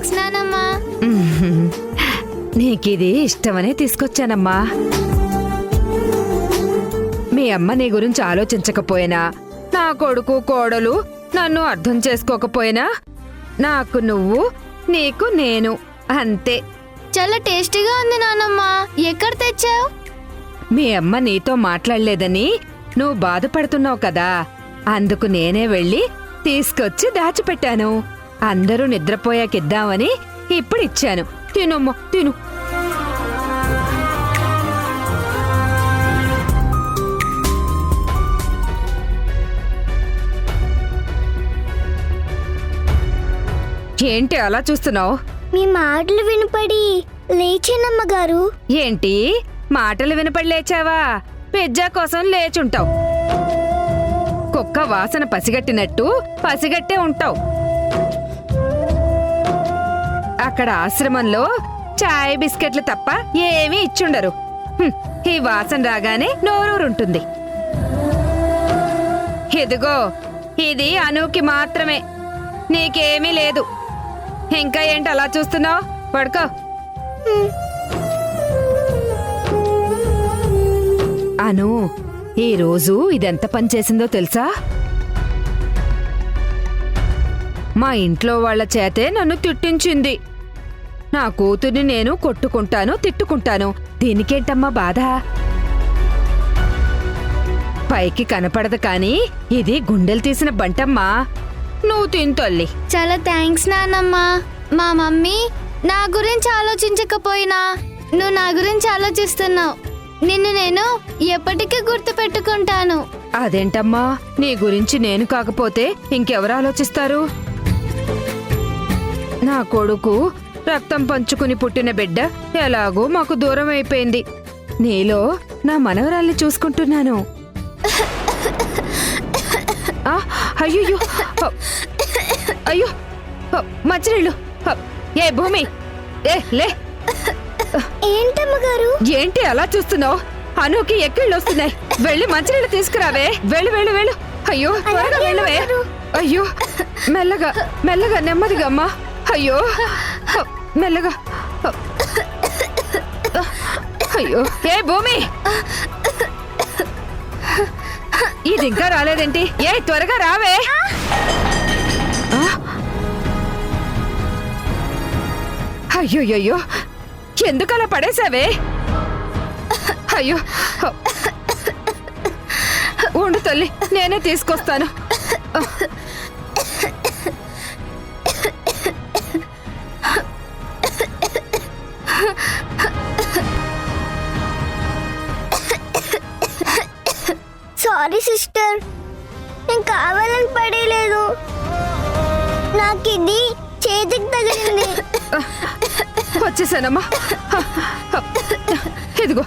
Thanks నానమ్మా. నీకిది ఇష్టమనే తీసుకొచ్చానమ్మా. మీ అమ్మ నీ గురించి ఆలోచించకపోయినా, నా కొడుకు కోడలు నన్ను అర్థం చేసుకోకపోయినా, నాకు నువ్వు, నీకు నేను, అంతే. చాలా టేస్టీగా ఉంది నానమ్మా. ఎక్కడ తెచ్చావు? మీ అమ్మ నీతో మాట్లాడలేదని నువ్వు బాధపడుతున్నావు కదా, అందుకు నేనే వెళ్ళి తీసుకొచ్చి దాచిపెట్టాను. అందరూ నిద్రపోయాకిద్దామని ఇప్పుడు ఇచ్చాను. తినమ్మా, తిను. ఏంటి అలా చూస్తున్నావు? మీ మాటలు వినపడి లేచానమ్మగారు. ఏంటి మాటలు వినపడి లేచావా? పిజ్జా కోసం లేచుంటావు. కుక్క వాసన పసిగట్టినట్టు పసిగట్టే ఉంటావు. అక్కడ ఆశ్రమంలో చాయ్ బిస్కెట్లు తప్ప ఏమీ ఇచ్చుండరు. ఈ వాసన రాగానే నోరూరుంటుంది. ఇదిగో ఇది అనూకి మాత్రమే, నీకేమీ లేదు. ఇంకా ఏంటి అలా చూస్తున్నావు? పడుకో. అను ఈరోజు ఇదెంత పని చేసిందో తెలుసా? మా ఇంట్లో వాళ్ల చేతే నన్ను తిట్టించింది. నా కూతుర్ని నేను కొట్టుకుంటాను, తిట్టుకుంటాను. దీనికేంటమ్మా బాధ? పైకి కనపడదు కాని ఇది గుండెలు తీసిన బంటమ్మా. నువ్వు తింటొల్లి. చాలా థ్యాంక్స్ నానమ్మా. మా మమ్మీ నా గురించి ఆలోచించకపోయినా నువ్వు నా గురించి ఆలోచిస్తున్నావు. నిన్ను నేను ఎప్పటికీ గుర్తు పెట్టుకుంటాను. అదేంటమ్మా, నీ గురించి నేను కాకపోతే ఇంకెవరు ఆలోచిస్తారు? నా కొడుకు రక్తం పంచుకుని పుట్టిన బిడ్డ ఎలాగో మాకు దూరం అయిపోయింది. నీలో నా మనవరాల్ని చూసుకుంటున్నాను. అయ్యో అయ్యో, మంచినీళ్ళు. ఏ భూమి, ఏ లే. ఏంటమ్మగారు? ఏంటి అలా చూస్తున్నావు? అనుకి ఎక్కిళ్ళు వస్తున్నాయి. వెళ్ళి మంచినీళ్ళు తీసుకురావే. వెళ్ళు వెళ్ళు వెళ్ళు. అయ్యో త్వరగా వెళ్ళవే. అయ్యో మెల్లగా మెల్లగా, నెమ్మదిగా అమ్మా. అయ్యో మెల్లగా. అయ్యో ఏ భూమి, ఇది ఇంకా రాలేదేంటి? ఏ త్వరగా రావే. అయ్యోయ్యో, ఎందుకలా పడేసావే? అయ్యో ఉండు తల్లి, నేనే తీసుకొస్తాను. సారీ సిస్టర్, నేను కావాలని పడేయలేదు. నాకిది చేతికి తగిలింది. వచ్చేసానమ్మా. ఇదిగో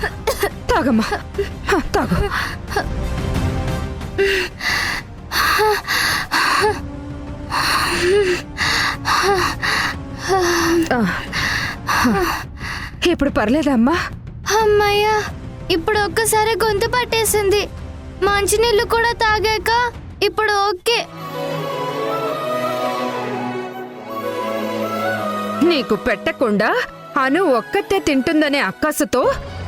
తాగమ్మా, తాగు. ఇప్పుడు పర్లేదా అమ్మా? అమ్మయ్యా, ఇప్పుడు ఒక్కసారి గొంతు పట్టేసింది. మంచినీళ్ళు కూడా తాగాక ఇప్పుడు ఓకే. నీకు పెట్టకుండా అను ఒక్కతే తింటుందనే అక్కసుతో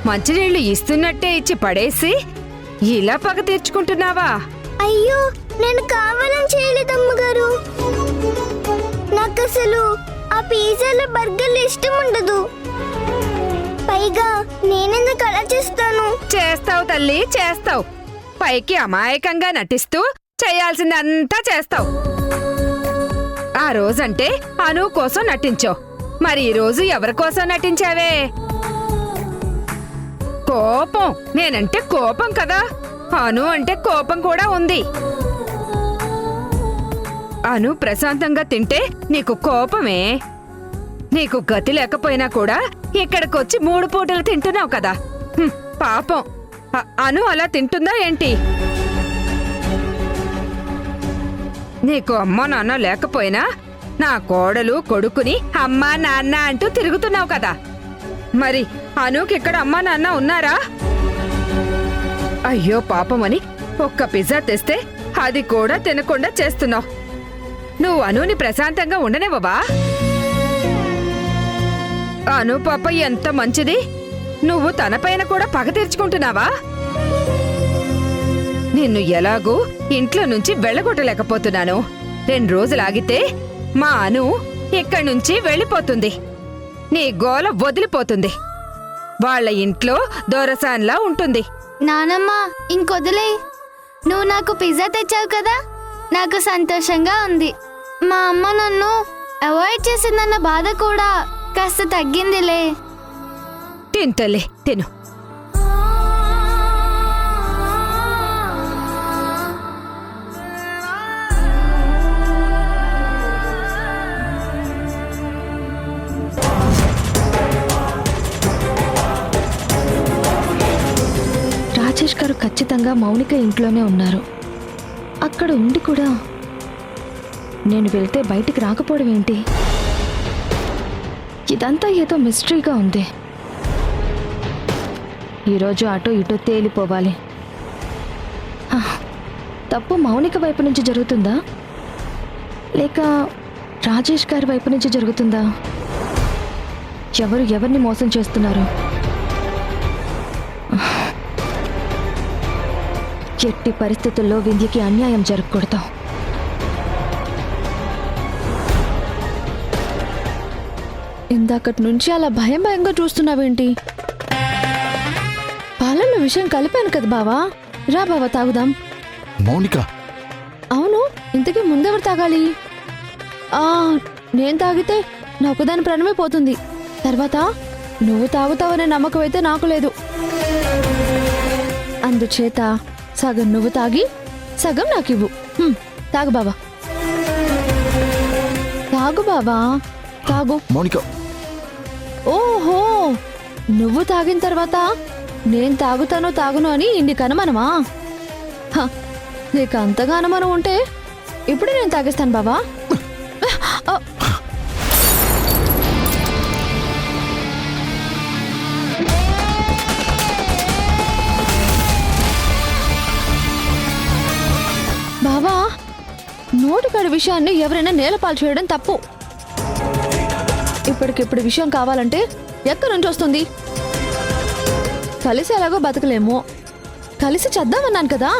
మంచినీళ్లు ఇస్తున్నట్టే ఇచ్చి పడేసి ఇలా పగ తీర్చుకుంటున్నావా? అయ్యో, నేను కావాలని చేయలేదమ్మగారు. నాకు అసలు ఆ పిజ్జాలో బర్గర్లు ఇష్టం ఉండదు. పైగా నేనెందుకు అలా చేస్తాను? చేస్తావు తల్లి, చేస్తావు. పైకి అమాయకంగా నటిస్తూ చేయాల్సిందంతా చేస్తావు. ఆ రోజంటే అను కోసం నటించావు. మరి ఈ రోజు ఎవరి కోసం నటించావే? కోపం. నేనంటే కోపం కదా. అను అంటే కోపం కూడా ఉంది. అను ప్రశాంతంగా తింటే నీకు కోపమే. నీకు గతి లేకపోయినా కూడా ఇక్కడికొచ్చి 3 పూటలు తింటున్నావు కదా. పాపం. అను అలా తింటుందా ఏంటి? నీకు అమ్మా నాన్న లేకపోయినా నా కోడలు కొడుకుని అమ్మా నాన్న అంటూ తిరుగుతున్నావు కదా. మరి అనుకి ఇక్కడ అమ్మా నాన్న ఉన్నారా? అయ్యో పాపమని ఒక్క పిజ్జా తెస్తే అది కూడా తినకుండా చేస్తున్నావు. నువ్వు అనుని ప్రశాంతంగా ఉండనివ్వవా? అను పాప ఎంత మంచిది. నువ్వు తనపైన కూడా పగ తీర్చుకుంటున్నావా? నిన్ను ఎలాగూ ఇంట్లో నుంచి వెళ్ళగొట్టలేకపోతున్నాను. 2 రోజులాగితే మా అను ఇక్కడి నుంచి వెళ్ళిపోతుంది. నీ గోల వదిలిపోతుంది. వాళ్ళ ఇంట్లో దొరసాన్లా ఉంటుంది. నానమ్మ ఇంకొదిలే. నువ్వు నాకు పిజ్జా తెచ్చావు కదా, నాకు సంతోషంగా ఉంది. మా అమ్మ నన్ను అవాయిడ్ చేసిందన్న బాధ కూడా కాస్త తగ్గిందిలే. తింటలే, తిను. రాజేష్ గారు ఖచ్చితంగా మౌనిక ఇంట్లోనే ఉన్నారు. అక్కడ ఉండి కూడా నేను వెళ్తే బయటికి రాకపోవడం ఏంటి? ఇదంతా ఏదో మిస్టరీగా ఉంది. ఈరోజు అటో ఇటో తేలిపోవాలి. తప్పు మౌనిక వైపు నుంచి జరుగుతుందా లేక రాజేష్ గారి వైపు నుంచి జరుగుతుందా? ఎవరు ఎవరిని మోసం చేస్తున్నారు? ఎట్టి పరిస్థితుల్లో వింధ్యకి అన్యాయం జరగకూడదు. ఇందాకటి నుంచి అలా భయం భయంగా చూస్తున్నావేంటి? పాలల్లో విషయం కలిపాను కదా బావా. రా బావా తాగుదాం. మౌనిక, అవును, ఇంతకీ ముందెవరు తాగాలి? నేను తాగితే నాకు దాని ప్రాణమే పోతుంది. తర్వాత నువ్వు తాగుతావనే నమ్మకం అయితే నాకు లేదు. అందుచేత సగం నువ్వు తాగి సగం నాకివ్వు. తాగు బావా, తాగు బావా, తాగు. మౌనిక. ఓహో, నువ్వు తాగిన తర్వాత నేను తాగుతానో తాగును అని నీకు అనుమానమా? నీకు అంతగా అనుమానం ఉంటే ఇప్పుడే నేను తాగిస్తాను బావా. బావా, నోటికాడి విషయాన్ని ఎవరైనా నేలపాలు చేయడం తప్పు. ఇప్పటికిప్పుడు విషయం కావాలంటే ఎక్కడి నుంచి వస్తుంది? కలిసి ఎలాగో బతకలేము, కలిసి చేద్దామన్నాను కదా.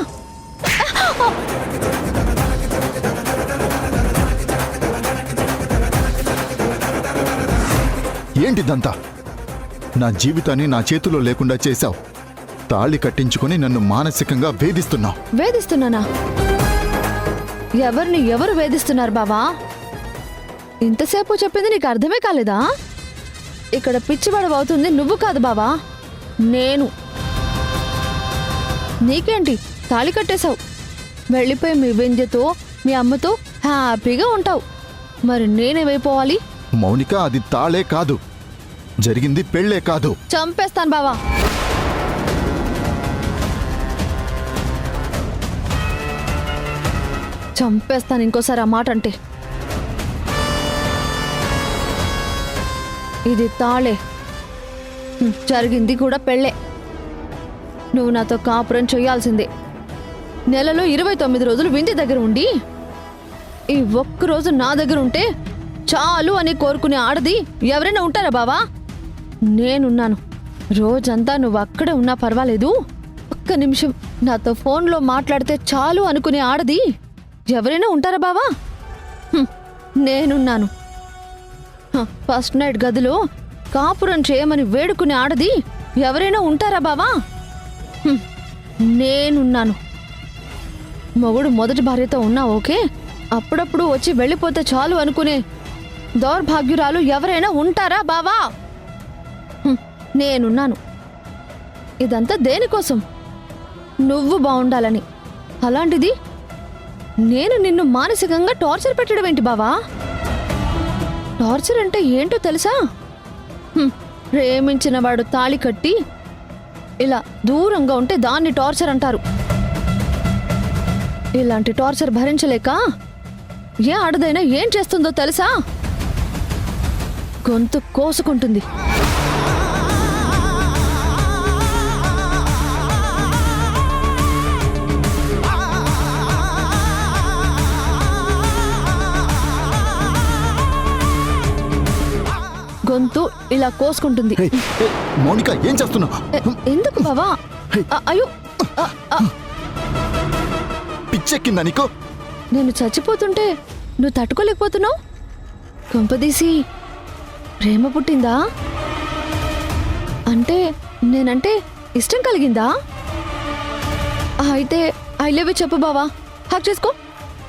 ఏంటిదంతా? నా జీవితాన్ని నా చేతిలో లేకుండా చేశావు. తాళి కట్టించుకుని నన్ను మానసికంగా వేధిస్తున్నావు. వేధిస్తున్నానా? ఎవరిని ఎవరు వేధిస్తున్నారు బావా? ఇంతసేపు చెప్పింది నీకు అర్థమే కాలేదా? ఇక్కడ పిచ్చివాడవవుతుంది నువ్వు కాదు బావా, నేను. నీకేంటి, తాళి కట్టేశావు, వెళ్ళిపోయి మీ వింధ్యతో మీ అమ్మతో హ్యాపీగా ఉంటావు. మరి నేనేమైపోవాలి? మౌనిక, అది తాళే కాదు, జరిగింది పెళ్ళే కాదు. చంపేస్తాను బావా. చంపేస్తాను ఇంకోసారి ఆ మాట అంటే. ఇది తాళే, జరిగింది కూడా పెళ్ళే. నువ్వు నాతో కాపురం చేయాల్సిందే. నెలలో 29 రోజులు వింధ్య దగ్గర ఉండి ఈ ఒక్కరోజు నా దగ్గర ఉంటే చాలు అని కోరుకునే ఆడది ఎవరైనా ఉంటారా బావా? నేనున్నాను. రోజంతా నువ్వు అక్కడే ఉన్నా పర్వాలేదు, ఒక్క నిమిషం నాతో ఫోన్లో మాట్లాడితే చాలు అనుకునే ఆడది ఎవరైనా ఉంటారా బావా? నేనున్నాను. ఫస్ట్ నైట్ గదిలో కాపురం చేయమని వేడుకునే ఆడది ఎవరైనా ఉంటారా బావా? నేనున్నాను. మొగుడు మొదటి భార్యతో ఉన్నా ఓకే, అప్పుడప్పుడు వచ్చి వెళ్ళిపోతే చాలు అనుకునే దౌర్భాగ్యురాలు ఎవరైనా ఉంటారా బావా? నేనున్నాను. ఇదంతా దేనికోసం? నువ్వు బాగుండాలని. అలాంటిది నేను నిన్ను మానసికంగా టార్చర్ పెట్టడం ఏంటి బావా? టార్చర్ అంటే ఏంటో తెలుసా? ప్రేమించిన వాడు తాళి కట్టి ఇలా దూరంగా ఉంటే దాన్ని టార్చర్ అంటారు. ఇలాంటి టార్చర్ భరించలేక ఏ ఆడదైనా ఏం చేస్తుందో తెలుసా? గొంతు కోసుకుంటుంది. గొంతు ఇలా కోసుకుంటుంది. హే, హే, మౌనిక ఏం చేస్తున్నావు? ఎందుకు బావా? అయ్యో, పిచ్చెక్కిందా నీకు? నేను చచ్చిపోతుంటే నువ్వు తట్టుకోలేకపోతున్నావు. కొంపదీసి ప్రేమ పుట్టిందా? అంటే నేనంటే ఇష్టం కలిగిందా? అయితే ఐ లవ్ యూ చెప్పు బావా. హాక్ చేసుకో,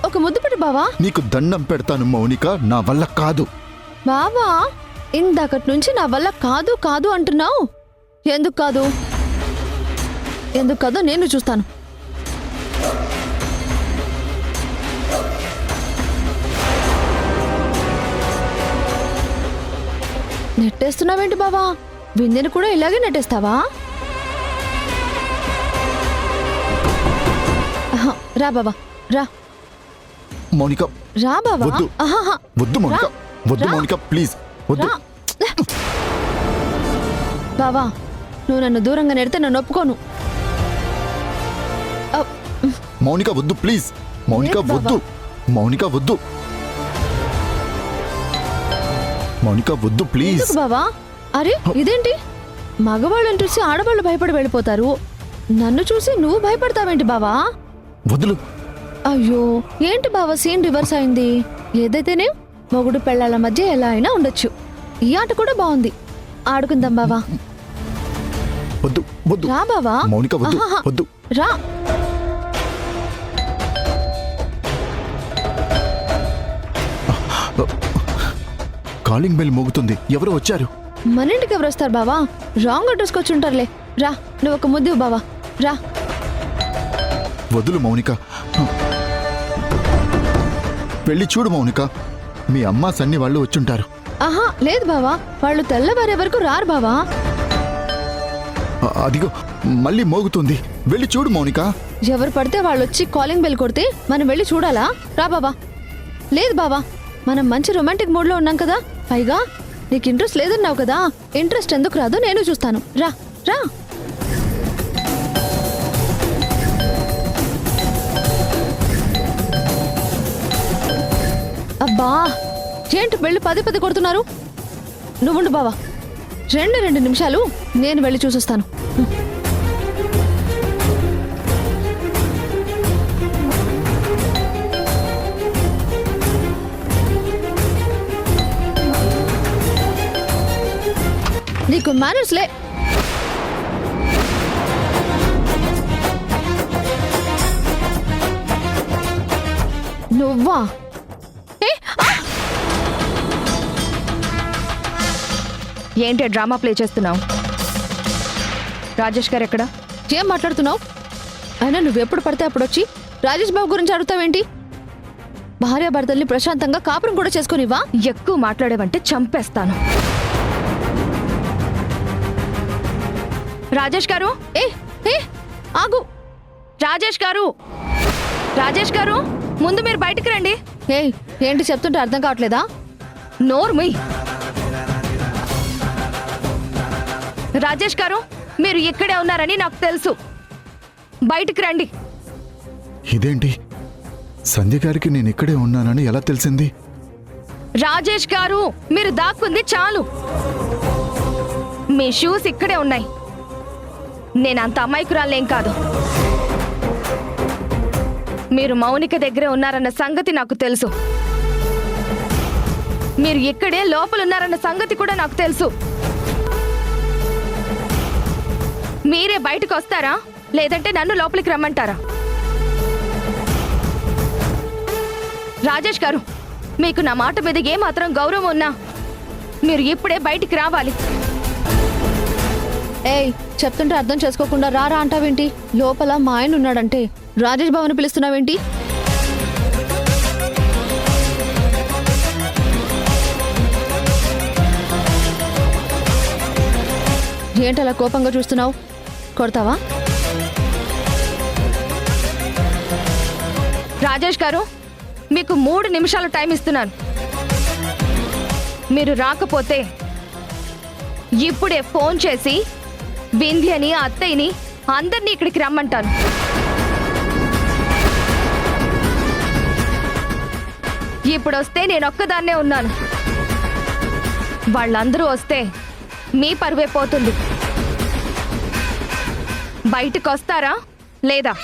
ఒక ముద్దు పెట్టు బావా. నీకు దండం పెడతాను మౌనిక, నా వల్ల కాదు. బావా, ఇందాకటి నుంచి నా వల్ల కాదు కాదు అంటున్నావు. ఎందుకు కాదు? ఎందుకు కాదో నేను చూస్తాను. నెట్టేస్తున్నావేంటి బావా? విందెను కూడా ఇలాగే నెట్టేస్తావా? ఆహా, రా బావా, రా మౌనిక రా బావా. వద్దు. ఆహాహా. వద్దు మౌనిక, రా. వద్దు రా. మౌనిక, ప్లీజ్ వద్దు. రా. బావా, నువ్వు నన్ను దూరంగా నెడితే నన్ను ఒప్పుకోను. మౌనిక వద్దు ప్లీజ్. మౌనిక లేదు బాబా. వద్దు. మౌనిక వద్దు. మౌనిక వద్దు ప్లీజ్. ఎందుకు బావా? అరే ఇదేంటి? మగవాళ్ళని చూసి ఆడవాళ్ళు భయపడి వెళ్ళిపోతారు. నన్ను చూసి నువ్వు భయపడతావేంటి బావా? వదులు. అయ్యో, ఏంటి బావా సీన్ రివర్స్ అయింది? ఏదైతేనే మొగుడు పెళ్ళాల మధ్య ఎలా అయినా ఉండొచ్చు. ఈ ఆట కూడా బాగుంది, ఆడుకుందాం బావా. వద్దు వద్దు. రా బావా. మౌనిక వద్దు. ఆహాహా. వద్దు. రా. కాలింగ్ బెల్ మోగుతుంది. ఎవరు వచ్చారు? మన ఇంటికి ఎవరు వస్తారు బావా? రాంగ్ అడ్రస్కి వచ్చి ఉంటారులే. రా, నువ్వు ఒక ముద్దు బావా. రా. వదులు మౌనిక. వెళ్ళి చూడు మౌనిక, మీ అమ్మ సన్ని వాళ్ళు వచ్చుంటారు. ఆహా, లేదు బావా, వాళ్ళు తెల్లవారే వరకు రారు బావా. అదిగో మళ్ళీ మోగుతుంది. వెళ్ళి చూడు మౌనిక. ఎవరు పడితే వాళ్ళు వచ్చి కాలింగ్ బెల్ కొడితే మనం వెళ్ళి చూడాలా? రా బావా. లేదు బావా, మనం మంచి రొమాంటిక్ మూడ్లో ఉన్నాం కదా. పైగా నీకు ఇంట్రెస్ట్ లేదన్నావు కదా. ఇంట్రెస్ట్ ఎందుకు రాదో నేను చూస్తాను. రా రా. అబ్బా, ఏంటి వెళ్ళి పదే పదే కొడుతున్నారు? నువ్వుండు బావా, రెండు నిమిషాలు నేను వెళ్ళి చూసొస్తాను. నీకు మేనర్స్ లే. నువ్వా? ఏంటి డ్రామా ప్లే చేస్తున్నావు? రాజేష్ గారు ఎక్కడ? ఏం మాట్లాడుతున్నావు? అయినా నువ్వెప్పుడు పడితే అప్పుడు వచ్చి రాజేష్ బాబు గురించి అడుగుతావేంటి? భార్యాభర్తల్ని ప్రశాంతంగా కాపురం కూడా చేసుకునివా? ఎక్కువ మాట్లాడేవంటే చంపేస్తాను. రాజేష్ గారు, ఏ ఏ ఆగు. రాజేష్ గారు, రాజేష్ గారు, ముందు మీరు బయటికి రండి. ఏయ్, ఏంటి చెప్తుంటే అర్థం కావట్లేదా? నోర్మయ్. రాజేష్ గారు, మీరు ఇక్కడే ఉన్నారని నాకు తెలుసు. బయటికి రండి. ఇదేంటి, సంధ్య గారికి నేను ఇక్కడే ఉన్నానని ఎలా తెలిసింది? రాజేష్ గారు, మీరు దాక్కుంది చాలు. మీ షూస్ ఇక్కడే ఉన్నాయి. నేనంత అమాయకురాలేం కాదు. మీరు మౌనిక దగ్గరే ఉన్నారన్న సంగతి నాకు తెలుసు. మీరు ఇక్కడే లోపలున్నారన్న సంగతి కూడా నాకు తెలుసు. మీరే బయటకు వస్తారా, లేదంటే నన్ను లోపలికి రమ్మంటారా? రాజేష్ గారు, మీకు నా మాట మీద ఏమాత్రం గౌరవం ఉన్నా మీరు ఇప్పుడే బయటికి రావాలి. ఏయ్, చెప్తుంటే అర్థం చేసుకోకుండా రారా అంటావేంటి? లోపల మా ఆయన ఉన్నాడంటే రాజేష్ బాబుని పిలుస్తున్నావేంటి? ఏంటలా కోపంగా చూస్తున్నావు? కొడతావా? రాజేష్ గారు, మీకు 3 నిమిషాలు టైం ఇస్తున్నాను. మీరు రాకపోతే ఇప్పుడే ఫోన్ చేసి వింధ్యని, అత్తయ్యని అందరినీ ఇక్కడికి రమ్మంటాను. ఇప్పుడు వస్తే నేను ఒక్కదాన్నే ఉన్నాను. వాళ్ళందరూ వస్తే మీ పరువే పోతుంది. బయటకు వస్తారా లేదా?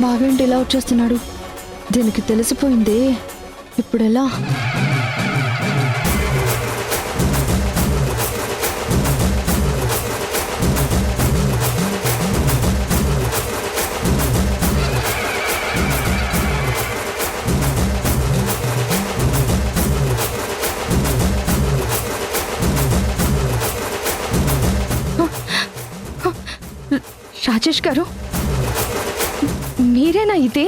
బావేంటి ఇలా వచ్చేస్తున్నాడు? దీనికి తెలిసిపోయింది. ఇప్పుడెలా? రాజేష్ గారు, మీరేనా ఇది?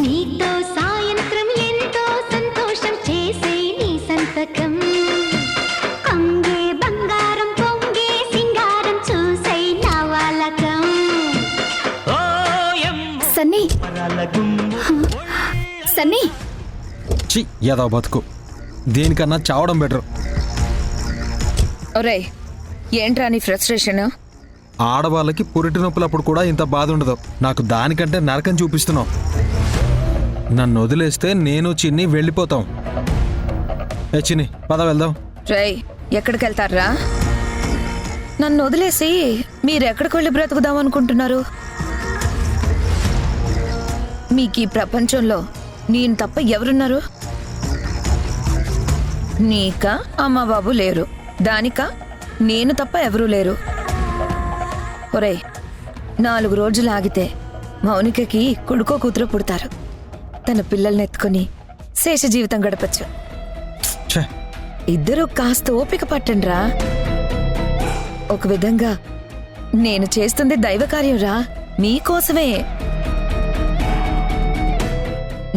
నీతో సాయంత్రం ఎంతో సంతోషం చేసే నీ సంతకం, కొంగే బంగారం పొంగే సింగారం చూసే నా వాలకం. సన్నీ, సన్నీ, చి ఏదో బతుకు, దేనికన్నా చావడం బెటర్. ఒరేయ్, ఏంట్రా నీ ఫ్రస్ట్రేషన్? ఆడవాళ్ళకి పురిటి నొప్పులప్పుడు కూడా ఇంత బాధ ఉండదు. నాకు దానికంటే నరకం చూపిస్తున్నావు. నన్ను వదిలేస్తే నేను చిన్ని వెళ్ళిపోతాం. చిన్ని పద వెళ్దాం. రేయ్, ఎక్కడికి వెళ్తారా? నన్ను వదిలేసి మీరెక్కడికి వెళ్ళి బ్రతుకుదాం అనుకుంటున్నారు? మీకు ఈ ప్రపంచంలో నేను తప్ప ఎవరున్నారు? నీకా అమ్మ బాబు లేరు, దానికా నేను తప్ప ఎవరూ లేరు. ఒరేయ్, 4 రోజులు ఆగితే మౌనికకి కొడుకో కూతురు పుడతారు. తన పిల్లల్ని ఎత్తుకొని శేష జీవితం గడపచ్చు. ఛే, ఇద్దరూ కాస్త ఓపిక పట్టండ్రా. ఒక విధంగా నేను చేస్తుంది దైవ కార్యంరా, మీకోసమే.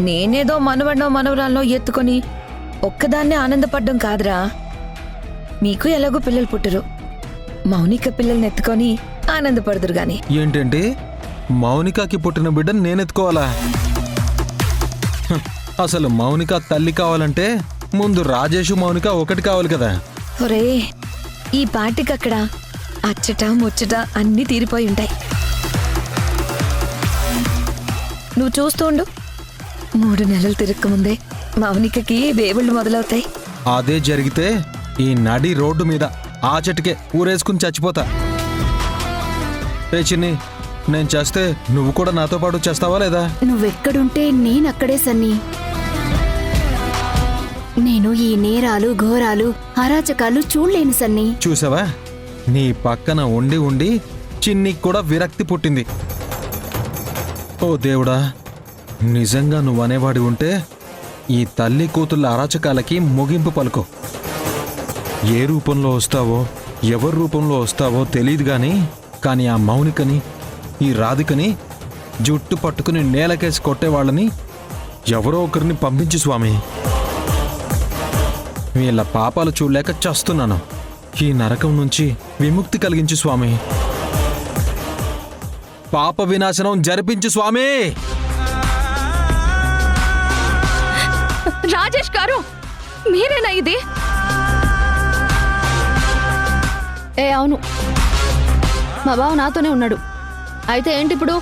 నేనేదో మనవడనో మనవరాల్లో ఎత్తుకొని ఒక్కదాన్నే ఆనందపడ్డం కాదురా. మీకు ఎలాగో పిల్లలు పుట్టరు, మౌనిక పిల్లల్ని ఎత్తుకొని ఆనందపడదురు గాని. ఏంటంటే మౌనికకి పుట్టిన బిడ్డను నేనెత్తుకోవాలా? అసలు మౌనిక తల్లి కావాలంటే ముందు రాజేషు మౌనిక ఒకటి కావాలి కదా. ఒరే, ఈ పాటికక్కడ అచ్చట ముచ్చట అన్నీ తీరిపోయి ఉంటాయి. నువ్వు చూస్తుండు, 3 నెలలు తిరక్కముందే మౌనికకి వేవుళ్ళు మొదలవుతాయి. అదే జరిగితే ఈ నడి రోడ్డు మీద ఆ చెట్టుకే ఊరేసుకుని చచ్చిపోతా. చిన్ని, నేను చేస్తే నువ్వు కూడా నాతో పాటు చేస్తావా లేదా? నువ్వెక్కడుంటే నేనక్కడే సన్నీ. నేను ఈ నేరాలు ఘోరాలు అరాచకాలు చూడలేను సన్నీ. చూసావా, నీ పక్కన ఉండి ఉండి చిన్నికి కూడా విరక్తి పుట్టింది. ఓ దేవుడా, నిజంగా నువ్వనేవాడి ఉంటే ఈ తల్లి కూతుళ్ళ అరాచకాలకి ముగింపు పలుకో. ఏ రూపంలో వస్తావో ఎవరి రూపంలో వస్తావో తెలియదు కానీ ఆ మౌనికని ఈ రాధికని జుట్టు పట్టుకుని నేలకేసి కొట్టేవాళ్ళని ఎవరో ఒకరిని పంపించు స్వామి. వీళ్ళ పాపాలు చూడలేక చస్తున్నాను. ఈ నరకం నుంచి విముక్తి కలిగించు స్వామి. పాప వినాశనం జరిపించు స్వామి. రాజేష్ గారు, మీరేనా ఇది? అవును, మా బావ నాతోనే ఉన్నాడు. అయితే ఏంటి ఇప్పుడు?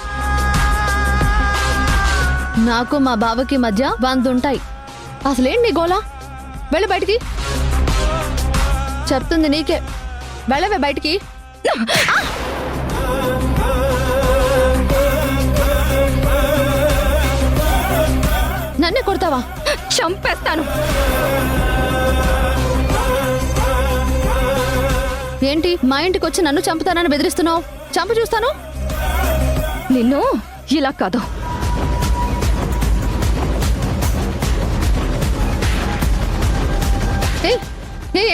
నాకు మా బావకి మధ్య 100 ఉంటాయి. అసలేంటి గోలా? వెళ్ళి బయటికి. చెప్తుంది నీకే, వెళ్ళవే బయటికి. నన్నే కొడతావా? చంపేస్తాను. ఏంటి మా ఇంటికి వచ్చి నన్ను చంపుతానని బెదిరిస్తున్నావు? చంపు చూస్తాను. నిన్ను ఇలా కాదు.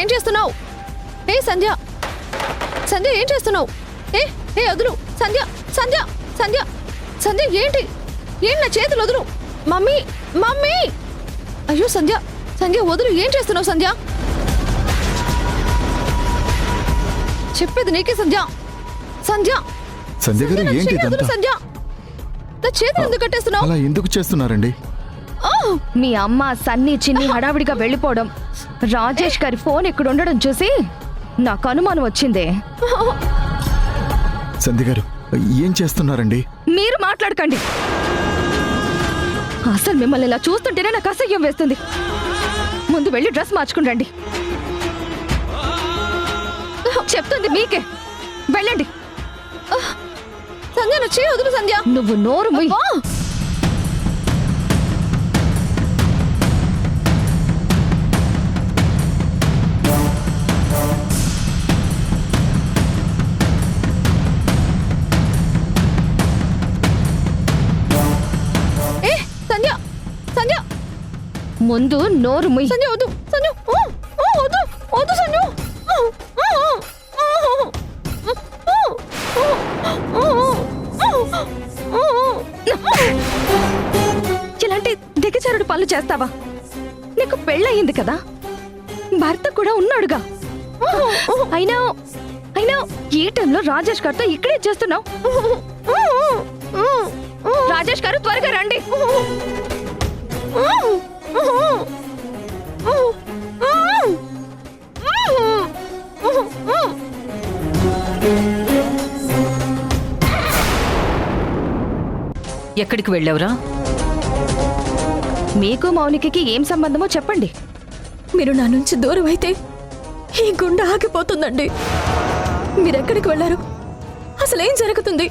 ఏం చేస్తున్నావు? సంధ్య, సంధ్య ఏం చేస్తున్నావు? వదులు సంధ్య, సంధ్య, సంధ్య, సంధ్య ఏంటి నా చేతులు వదులు. మమ్మీ, మమ్మీ, అయ్యో సంధ్య, సంధ్య వదులు. ఏం చేస్తున్నావు సంధ్య? చెప్పేది నీకే సంధ్య. సంధ్య, సంధ్య గారు నా ఏంటి చెయ్యి వదులు ఇదంతా? సంధ్య. నా చేతులు ఎందుకు కట్టేస్తున్నావు? అలా ఎందుకు చేస్తున్నారండి? మీ అమ్మ సన్నీ చిన్ని హడావిడిగా వెళ్ళిపోవడం, రాజేష్ గారి ఫోన్ ఇక్కడ ఉండడం చూసి నాకు అనుమానం వచ్చిందే. సంధ్య గారు ఏం చేస్తున్నారండి? మీరు మాట్లాడకండి. అసలు మిమ్మల్ని ఇలా చూస్తుంటేనే నాకు అసహ్యం వేస్తుంది. ముందు వెళ్ళి డ్రెస్ మార్చుకుని రండి. చెప్తుంది మీకే, వెళ్ళండి. సంధ్య నా చేయి వదులు సంధ్య. నువ్వు నోరు మూయ్. సంధ్య, సంధ్య, ముందు నోరు మూయ్. సంధ్య వద్దు. సంధ్య వద్దు, వద్దు సంధ్య. ఇలాంటి దిగజారుడు పనులు చేస్తావా? నీకు పెళ్ళయింది కదా, భర్త కూడా ఉన్నాడుగా. అయినా అయినా ఈ టైంలో రాజేష్ గారితో ఇక్కడే చేస్తున్నావు. రాజేష్ గారు త్వరగా రండి. ఎక్కడికి వెళ్ళావురా? మీకు మౌనికకి ఏం సంబంధమో చెప్పండి. మీరు నా నుంచి దూరం అయితే ఈ గుండె ఆగిపోతుందండి. మీరెక్కడికి వెళ్ళారు? అసలేం జరుగుతుంది?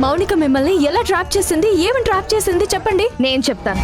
మౌనిక మిమ్మల్ని ఎలా ట్రాప్ చేసింది? ఏమని ట్రాప్ చేసింది చెప్పండి. నేను చెప్తాను.